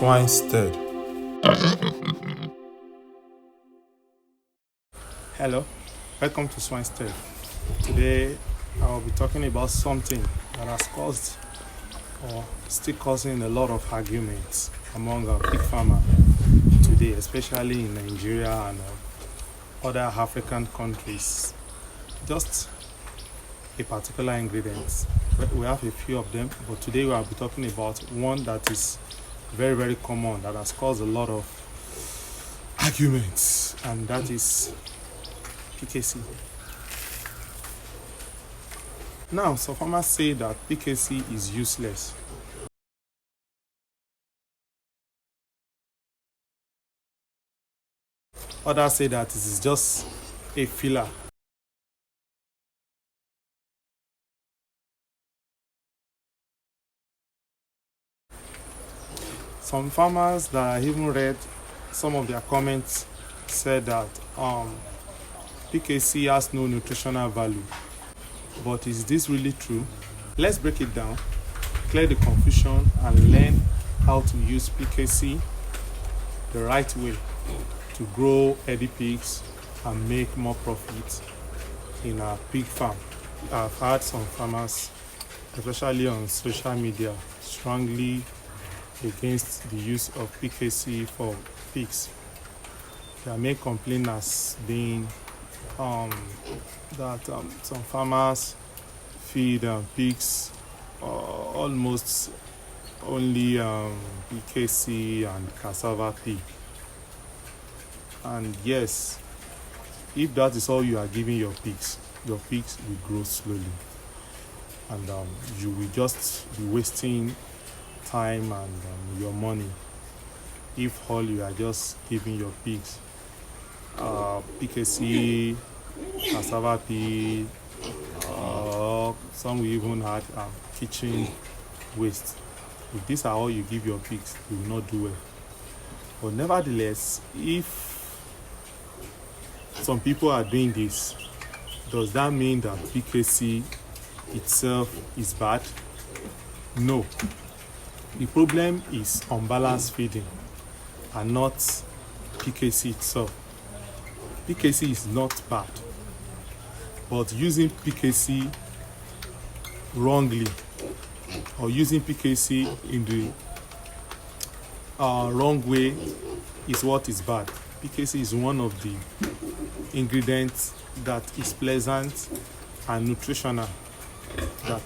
Swinestead. Hello, welcome to Swinestead. Today I will be talking about something that has caused or still causing a lot of arguments among our pig farmers today, especially in Nigeria and other African countries. Just a particular ingredient. We have a few of them, but today we will be talking about one that is very, very common that has caused a lot of arguments, and that is PKC. Now, some farmers say that PKC is useless. Others say that it is just a filler. Some farmers that I even read some of their comments said that PKC has no nutritional value. But is this really true? Let's break it down, clear the confusion, and learn how to use PKC the right way to grow healthy pigs and make more profit in our pig farm. I've heard some farmers, especially on social media, strongly against the use of PKC for pigs. Their main complaint has been that some farmers feed pigs almost only PKC and cassava pig. And yes, if that is all you are giving your pigs will grow slowly, and you will just be wasting time and your money if all you are just giving your pigs PKC, cassava pig, some will even add kitchen waste. If these are all you give your pigs, you will not do well. But nevertheless, if some people are doing this, does that mean that PKC itself is bad? No. The problem is unbalanced feeding and not PKC itself. PKC is not bad, but using PKC wrongly or using PKC in the wrong way is what is bad. PKC is one of the ingredients that is pleasant and nutritional that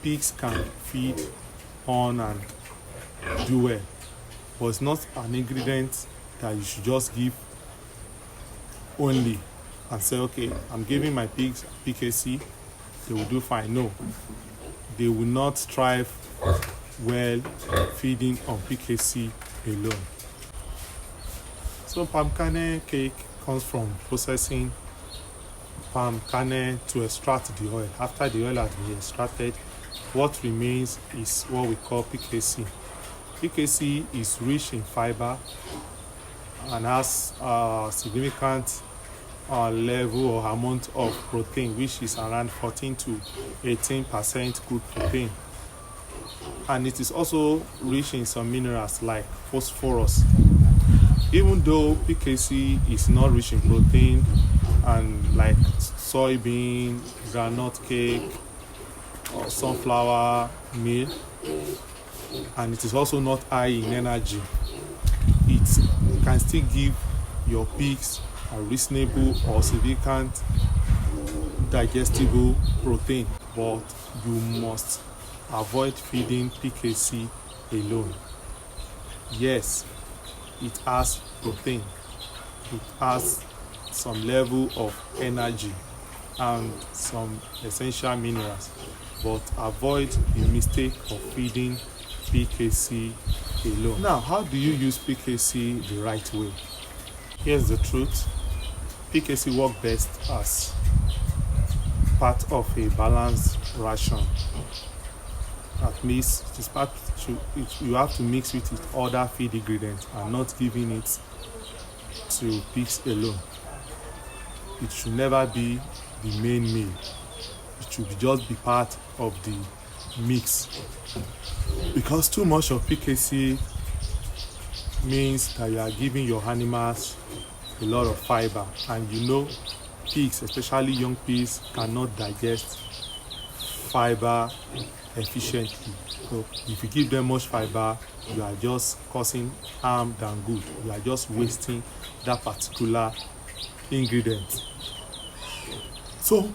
pigs can feed on and do well, but it's not an ingredient that you should just give only and say, okay, I'm giving my pigs PKC, they will do fine. No, they will not thrive well feeding on PKC alone. So palm kernel cake comes from processing palm kernel to extract the oil. After the oil has been extracted, what remains is what we call PKC. PKC is rich in fiber and has a significant level or amount of protein, which is around 14 to 18% good protein. And it is also rich in some minerals like phosphorus. Even though PKC is not rich in protein and like soybean, groundnut cake, or sunflower meal, and it is also not high in energy, it can still give your pigs a reasonable or significant digestible protein, but you must avoid feeding PKC alone. Yes, it has protein, it has some level of energy and some essential minerals, but avoid the mistake of feeding PKC alone. Now, how do you use PKC the right way? Here's the truth. PKC works best as part of a balanced ration. That means you have to mix it with other feed ingredients and not giving it to pigs alone. It should never be the main meal. It should just be part of the mix, because too much of PKC means that you are giving your animals a lot of fiber, and you know pigs, especially young pigs, cannot digest fiber efficiently. So if you give them much fiber, you are just causing harm than good. You are just wasting that particular ingredient. So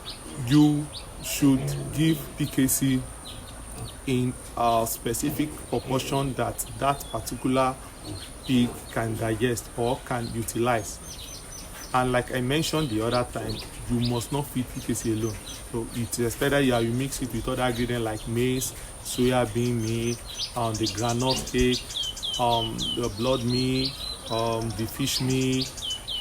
you should give PKC in a specific proportion that that particular pig can digest or can utilize. And like I mentioned the other time, you must not feed PKC alone. So it is better you mix it with other ingredients like maize, soya bean meal, the groundnut cake, the blood meal, the fish meal,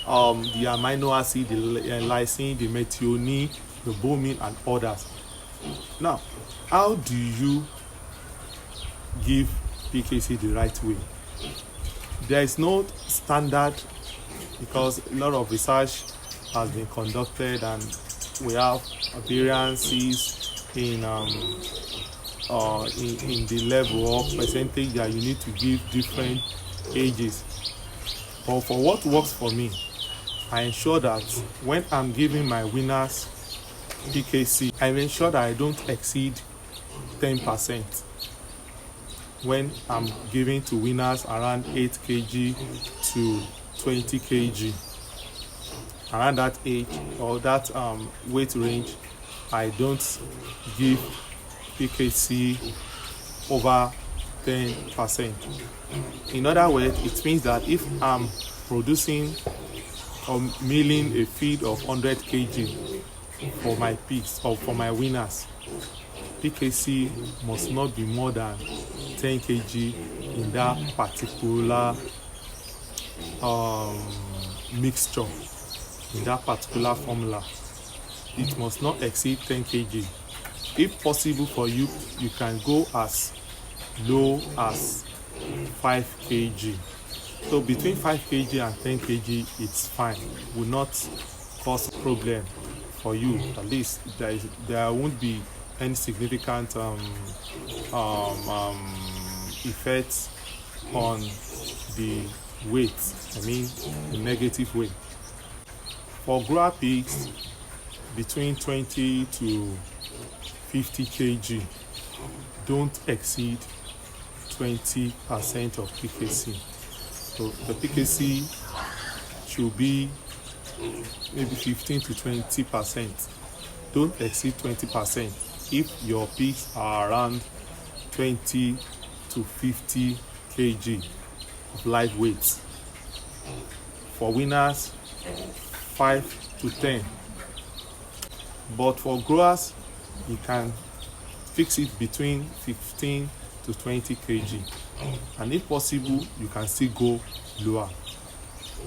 the amino acid, the lysine, the methionine, the bone meal, and others. Now, how do you give PKC the right way? There is no standard, because a lot of research has been conducted and we have variances in the level of percentage that you need to give different ages. But for what works for me, I ensure that when I'm giving my weaners PKC, I ensure that I don't exceed 10% when I'm giving to weaners around 8 kg to 20 kg. Around that age or that weight range, I don't give PKC over 10%. In other words, it means that if I'm producing or milling a feed of 100 kg for my pigs or for my weaners, PKC must not be more than 10 kg in that particular mixture, in that particular formula. It must not exceed 10 kg. If possible for you, you can go as low as 5 kg. So between 5 kg and 10 kg, it's fine. Will not cause problem for you. At least there won't be any significant effects on the weight. I mean, the negative way. For grower pigs, between 20 to 50 kg, don't exceed 20% of PKC. So the PKC should be maybe 15 to 20%. Don't exceed 20% if your pigs are around 20 to 50 kg of live weight. For weaners, 5 to 10. But for growers, you can fix it between 15 to 20 kg. And if possible, you can still go lower.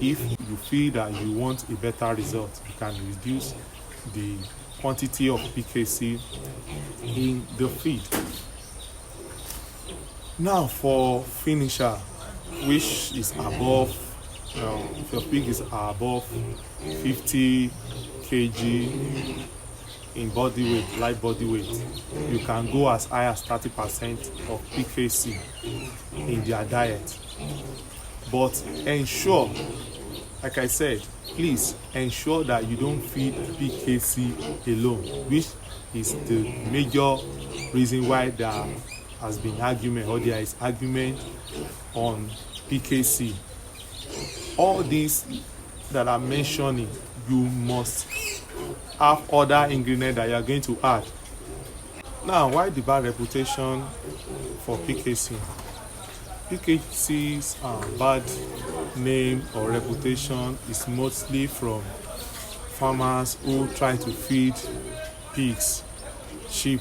If you feel that you want a better result, you can reduce the quantity of PKC in the feed. Now for finisher, which is above, if your pig is above 50 kg in body weight, live body weight, you can go as high as 30% of PKC in their diet. But ensure, like I said, please ensure that you don't feed PKC alone, which is the major reason why there has been argument, or there is argument on PKC. All these that I'm mentioning, you must have other ingredients that you are going to add. Now, why the bad reputation for PKC? PKC's bad name or reputation is mostly from farmers who try to feed pigs cheap.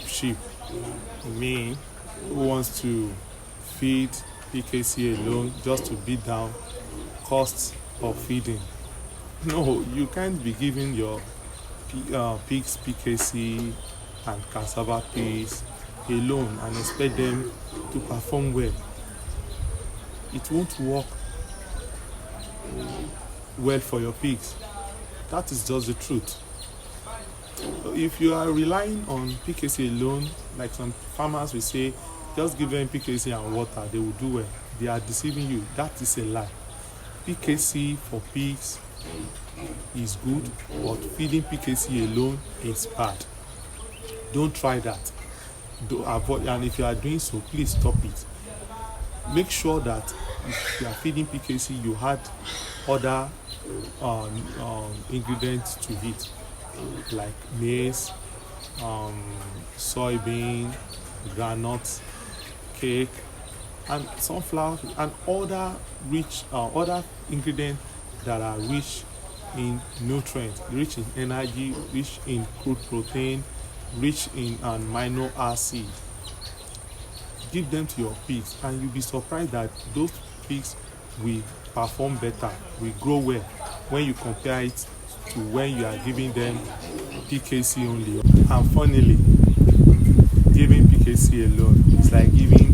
Me, who wants to feed PKC alone just to beat down costs of feeding. No, you can't be giving your pigs PKC and cassava peas alone and expect them to perform well. It won't work well for your pigs. That is just the truth. So if you are relying on PKC alone, like some farmers will say, just give them PKC and water, they will do well. They are deceiving you. That is a lie. PKC for pigs is good, but feeding PKC alone is bad. Don't try that. Do avoid, and if you are doing so, please stop it. Make sure that if you are feeding PKC, you add other ingredients to it, like maize, soybean, groundnut, cake, and sunflower, and other ingredients that are rich in nutrients, rich in energy, rich in crude protein, rich in amino acid. Give them to your pigs, and you'll be surprised that those pigs will perform better, will grow well when you compare it to when you are giving them PKC only. And funnily, giving PKC alone is like giving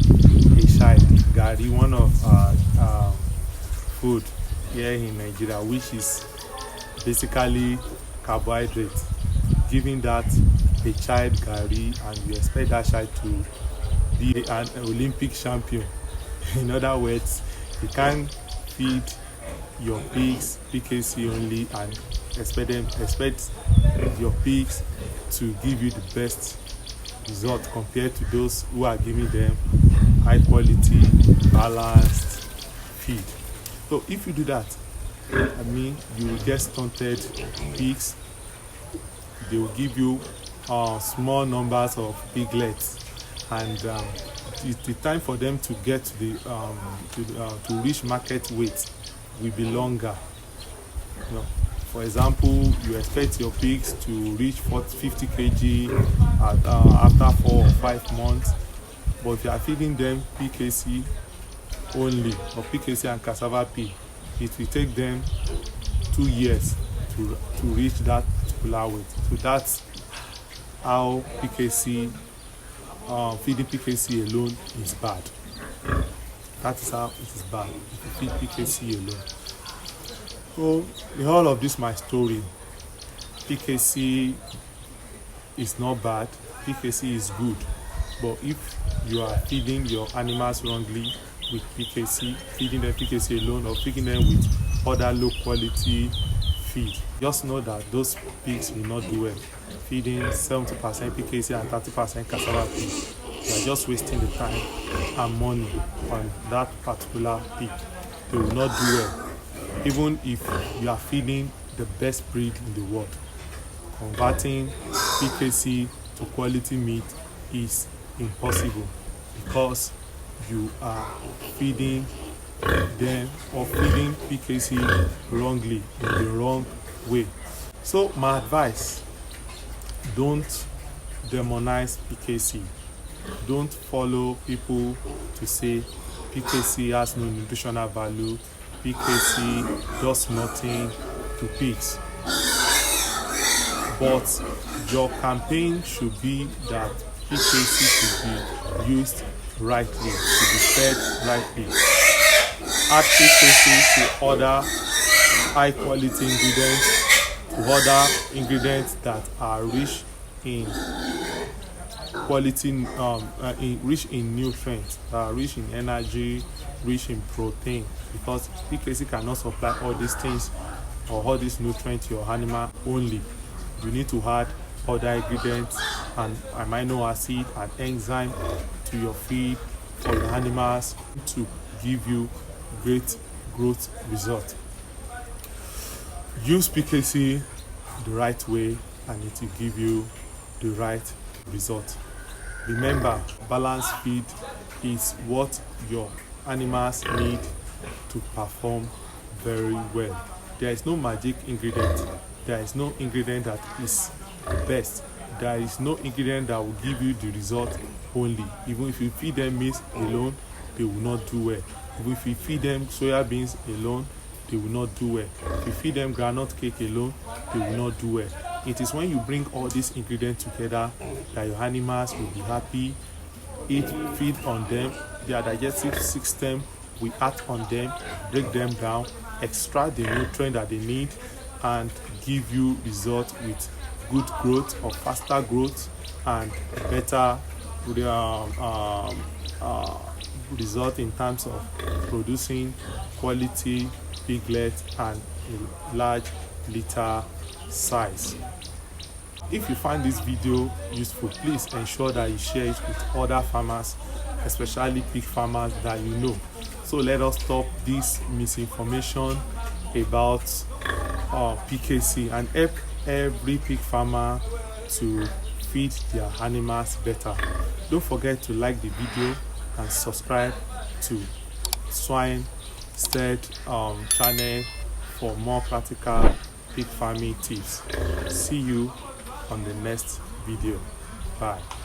a child gari, one of our food here in Nigeria, which is basically carbohydrate. Giving that a child gari, and you expect that child to be an Olympic champion. In other words, you can't feed your pigs PKC only and expect your pigs to give you the best result compared to those who are giving them high quality, balanced feed. So if you do that, I mean, you will get stunted pigs. They will give you small numbers of piglets, and the time for them to get to the to reach market weight will be longer. You know, for example, you expect your pigs to reach 50 kg after 4 or 5 months, but if you are feeding them PKC only, or PKC and cassava pea, it will take them 2 years to reach that particular weight. So that's how PKC, feeding PKC alone is bad. That is how it is bad if you feed PKC alone. So in all of this, my story, PKC is not bad, PKC is good. But if you are feeding your animals wrongly with PKC, feeding them PKC alone, or feeding them with other low quality feed, just know that those pigs will not do well. Feeding 70% PKC and 30% cassava pea, you are just wasting the time and money on that particular pig. They will not do well. Even if you are feeding the best breed in the world, converting PKC to quality meat is impossible, because you are feeding them or feeding PKC wrongly, in the wrong way. So my advice, don't demonize PKC. Don't follow people to say PKC has no nutritional value, PKC does nothing to pigs. But your campaign should be that PKC should be used rightly, should be fed rightly. Add PKC to other high quality ingredients, to other ingredients that are rich in quality, rich in nutrients, rich in energy, rich in protein, because PKC cannot supply all these things or all these nutrients to your animal only. You need to add other ingredients and amino acid and enzyme to your feed for your animals to give you great growth result. Use PKC the right way and it will give you the right result. Remember, balanced feed is what your animals need to perform very well. There is no magic ingredient. There is no ingredient that is the best. There is no ingredient that will give you the result only. Even if you feed them maize alone, they will not do well. Even if you feed them soya beans alone, they will not do well. If you feed them groundnut cake alone, they will not do well. It is when you bring all these ingredients together that your animals will be happy, feed on them, their digestive system will act on them, break them down, extract the nutrient that they need, and give you results with good growth or faster growth and better result in terms of producing quality piglet and a large litter size. If you find this video useful, please ensure that you share it with other farmers, especially pig farmers that you know. So let us stop this misinformation about PKC and help every pig farmer to feed their animals better. Don't forget to like the video and subscribe to Swine Stead channel for more practical pig farming tips. See you on the next video. Bye.